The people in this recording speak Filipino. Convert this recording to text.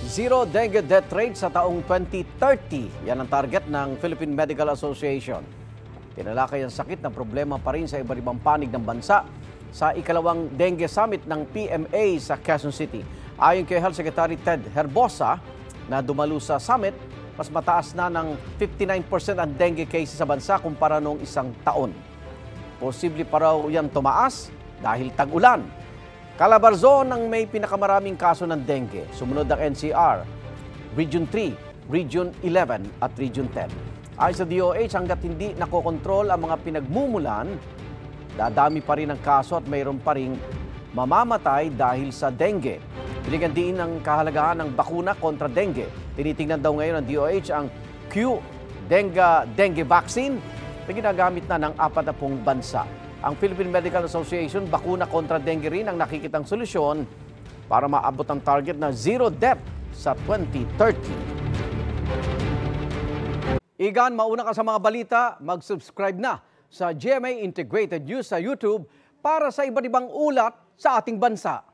Zero dengue death rate sa taong 2030. Yan ang target ng Philippine Medical Association. Tinalakay ang sakit na problema pa rin sa iba't ibang panig ng bansa sa ikalawang dengue summit ng PMA sa Quezon City. Ayon kay Health Secretary Ted Herbosa na dumalo sa summit, mas mataas na ng 59% ang dengue cases sa bansa kumpara noong isang taon. Posible pa raw yan tumaas dahil tag-ulan. Calabarzon ang may pinakamaraming kaso ng dengue. Sumunod ang NCR, Region 3, Region 11 at Region 10. Ayon sa DOH, hanggat hindi nakokontrol ang mga pinagmumulan, dadami pa rin ang kaso at mayroon pa rin mamamatay dahil sa dengue. Binigyan din ang kahalagahan ng bakuna kontra dengue. Tinitingnan daw ngayon ng DOH ang Q-Dengue vaccine na ginagamit na ng 40 bansa. Ang Philippine Medical Association, bakuna kontra dengue rin ang nakikitang solusyon para maabot ang target na zero death sa 2030. Igan, mauna ka sa mga balita, mag-subscribe na sa GMA Integrated News sa YouTube para sa iba't ibang ulat sa ating bansa.